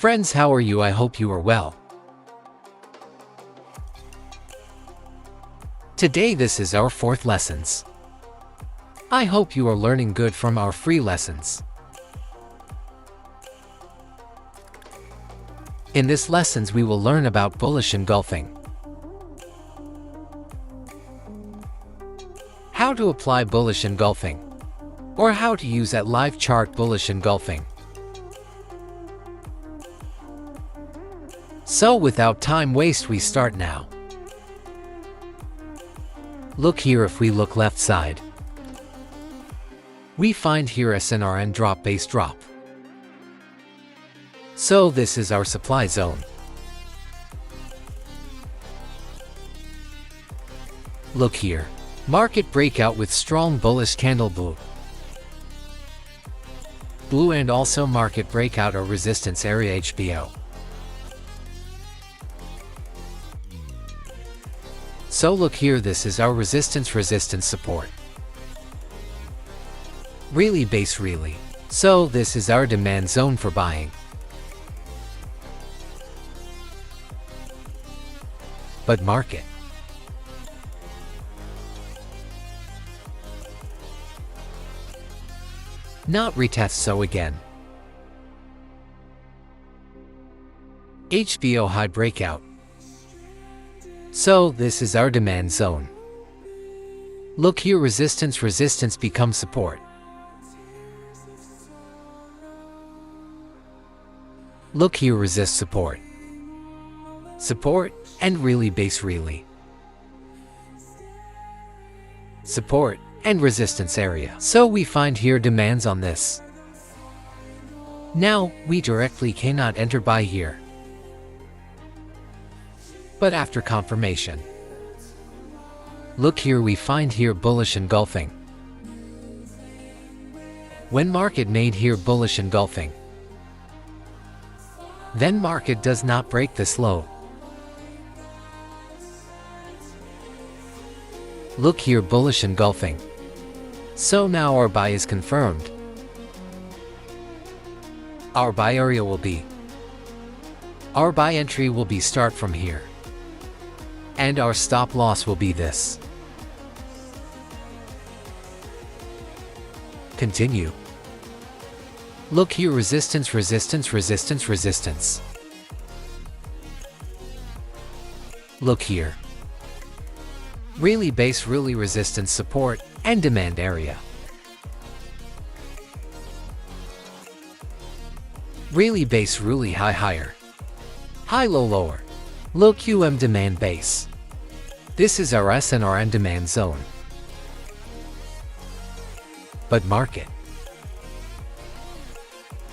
Friends, how are you? I hope you are well. Today this is our 4th lessons. I hope you are learning good from our free lessons. In this lessons we will learn about bullish engulfing. How to apply bullish engulfing, or how to use at live chart bullish engulfing. So without time waste we start now. Look here, if we look left side, we find here SNRN drop base drop. So this is our supply zone. Look here, market breakout with strong bullish candle blue and also market breakout or resistance area HBO. So look here, this is our resistance support. Really base really. So this is our demand zone for buying. But market not retest, so again HBO high breakout. So this is our demand zone. Look here, resistance becomes support. Look here, resist support and really base really. Support and resistance area. So we find here demands on this. Now we directly cannot enter buy here, but after confirmation. Look here, we find here bullish engulfing. When market made here bullish engulfing, then market does not break this low. Look here, bullish engulfing. So now our buy is confirmed. Our buy area will be, our buy entry will be start from here. And our stop loss will be this. Continue. Look here, resistance. Look here. Really base really resistance support and demand area. Really base really high higher. High low lower. Low QM demand base. This is our SNRN demand zone. But market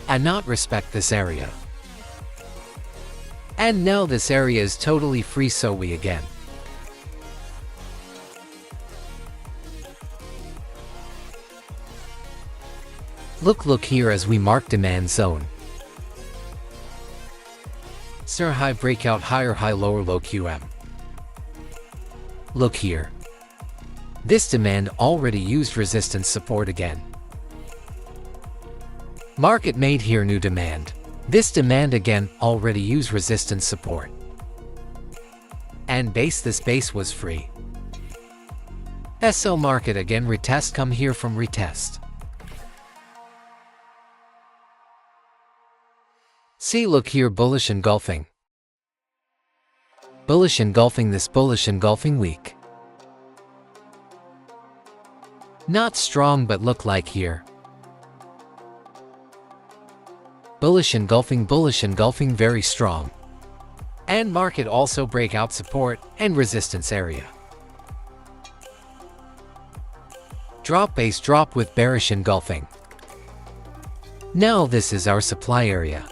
and not respect this area. And now this area is totally free, so we again look here as we mark demand zone. Sir high breakout, higher high lower low QM. Look here. This demand already used resistance support again. Market made here new demand. This demand again already used resistance support. And this base was free. SL market again retest, come here from retest. See, look here, bullish engulfing. Bullish engulfing, this bullish engulfing weak. Not strong, but look like here. Bullish engulfing very strong. And market also break out support and resistance area. Drop base drop with bearish engulfing. Now this is our supply area.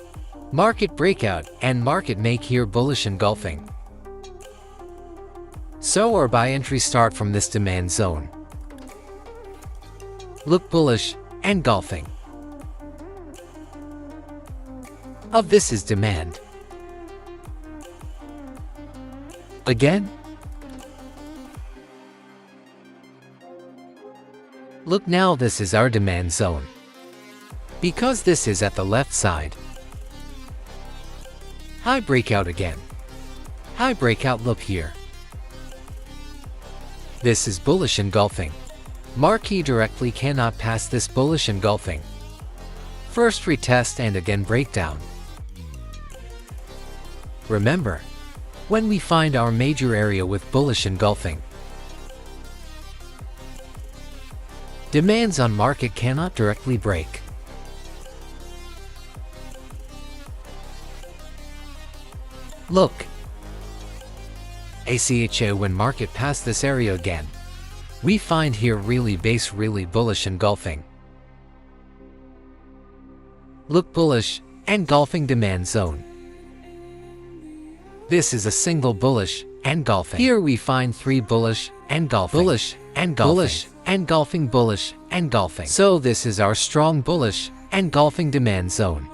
Market breakout and market make here bullish engulfing. So our buy entry start from this demand zone. Look, bullish engulfing. Of this is demand. Again. Look, now this is our demand zone. Because this is at the left side. High breakout again. High breakout, look here. This is bullish engulfing. Marquee directly cannot pass this bullish engulfing. First retest and again breakdown. Remember, when we find our major area with bullish engulfing, demands on market cannot directly break. Look. ACHA when market pass this area again, we find here really bullish engulfing. Look, bullish engulfing demand zone. This is a single bullish engulfing. Here we find 3 bullish engulfing. Bullish engulfing. Bullish engulfing. Bullish engulfing. So this is our strong bullish engulfing demand zone.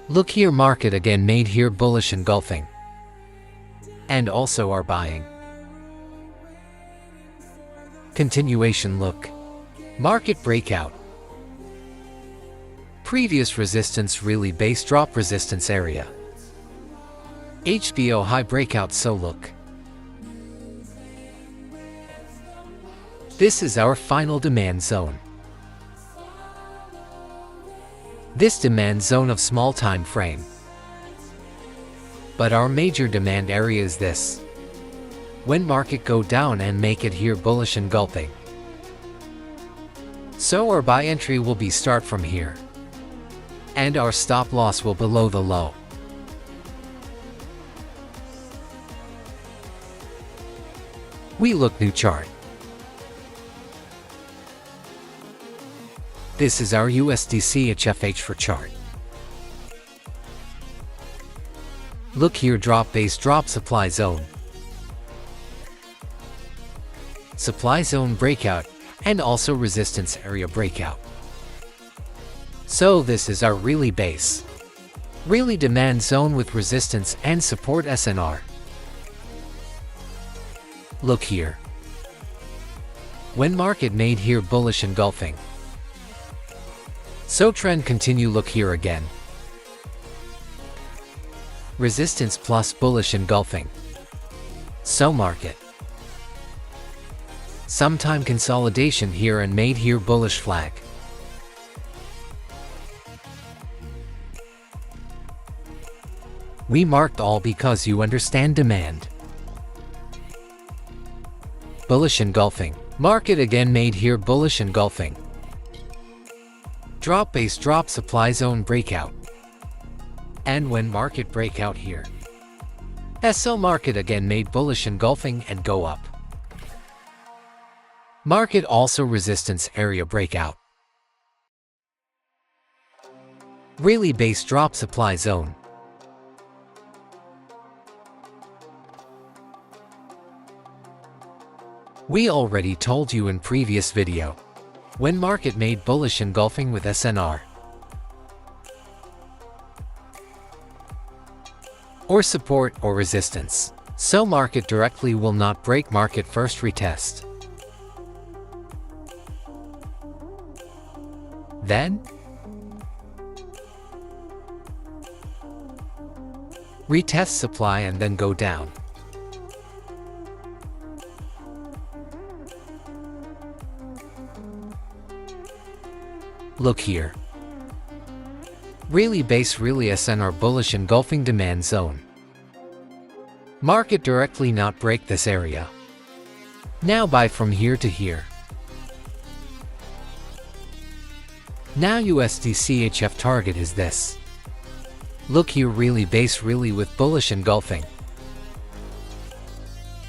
Look here, market again made here bullish engulfing. And also are buying. Continuation, look. Market breakout. Previous resistance really base drop resistance area. HBO high breakout, so look. This is our final demand zone. This demand zone of small time frame. But our major demand area is this. When market go down and make it here bullish engulfing. So our buy entry will be start from here. And our stop loss will below the low. We look new chart. This is our USD CHF for chart. Look here, drop base drop supply zone. Supply zone breakout and also resistance area breakout. So this is our really base. Really demand zone with resistance and support SNR. Look here. When market made here bullish engulfing. So trend continue, look here again. Resistance plus bullish engulfing. So market. Sometime consolidation here and made here bullish flag. We marked all because you understand demand. Bullish engulfing. Market again made here bullish engulfing. Drop base drop supply zone breakout. And when market breakout here. SL market again made bullish engulfing and go up. Market also resistance area breakout. Really base drop supply zone. We already told you in previous video. When market made bullish engulfing with SNR. Or support or resistance. So market directly will not break market first retest. Then retest supply and then go down. Look here. Really base really SNR bullish engulfing demand zone. Market directly not break this area. Now buy from here to here. Now USD CHF target is this. Look here, really base really with bullish engulfing.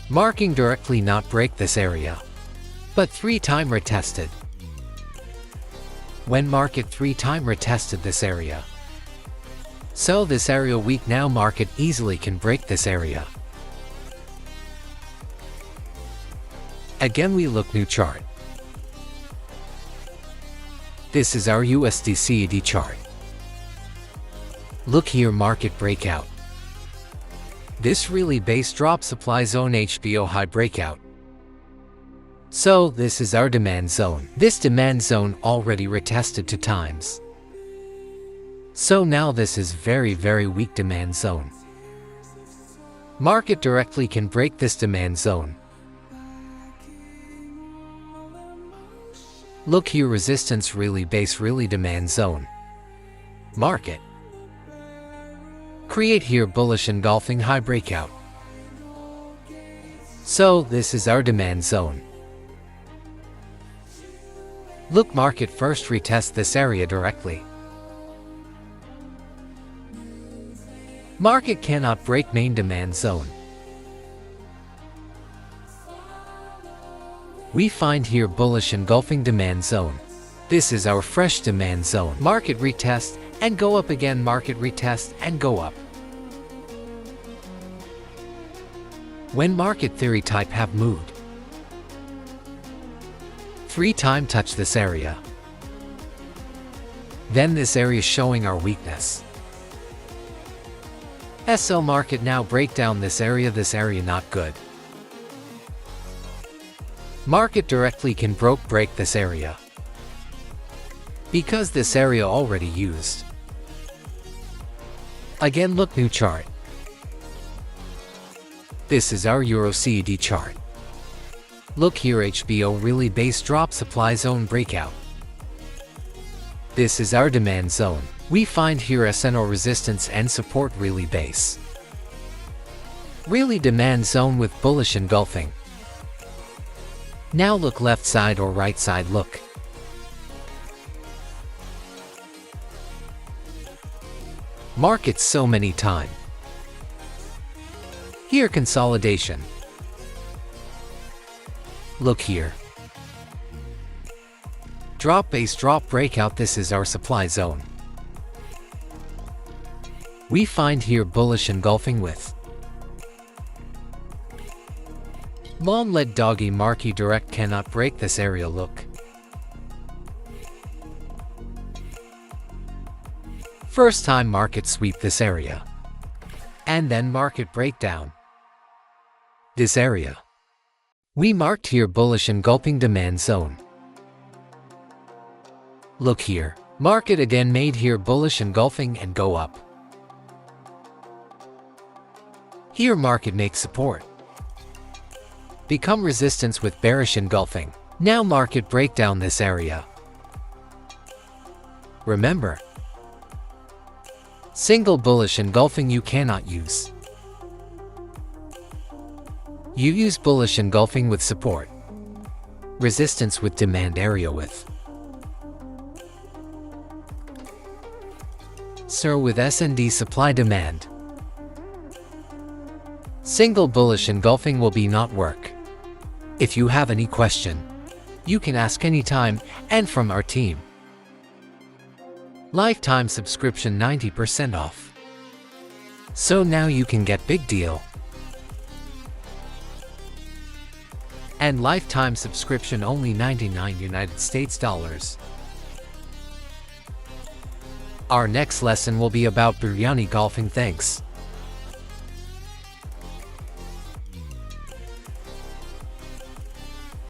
Marking directly not break this area. But 3-time retested. When market 3-time retested this area. So this area weak, now market easily can break this area. Again we look new chart. This is our USD CAD chart. Look here, market breakout. This really base drop supply zone HBO high breakout. So this is our demand zone. This demand zone already retested 2 times. So now this is very weak demand zone. Market directly can break this demand zone. Look here, resistance really base really demand zone. Market create here bullish engulfing high breakout. So this is our demand zone. Look, market first retest this area directly. Market cannot break main demand zone. We find here bullish engulfing demand zone. This is our fresh demand zone. Market retest and go up again, market retest and go up. When market theory type have moved 3 times touch this area, then this area showing our weakness. SL market now break down this area not good. Market directly can break this area, because this area already used. Again, look, new chart. This is our Euro CAD chart. Look here, HBO really base drop supply zone breakout. This is our demand zone. We find here SNO resistance and support really base. Really demand zone with bullish engulfing. Now look left side or right side, look. Market so many time. Here consolidation. Look here. Drop base drop breakout, this is our supply zone. We find here bullish engulfing with long led doggy marquee direct cannot break this area, look. First time market sweep this area. And then market breakdown this area. We marked here bullish engulfing demand zone. Look here. Market again made here bullish engulfing and go up. Here market makes support. Become resistance with bearish engulfing. Now market break down this area. Remember, single bullish engulfing you cannot use. You use bullish engulfing with support. Resistance with demand area with. So with SND supply demand. Single bullish engulfing will be not work. If you have any question, you can ask anytime and from our team. Lifetime subscription 90% off. So now you can get big deal. And lifetime subscription only 99 United States dollars. Our next lesson will be about biryani golfing. Thanks.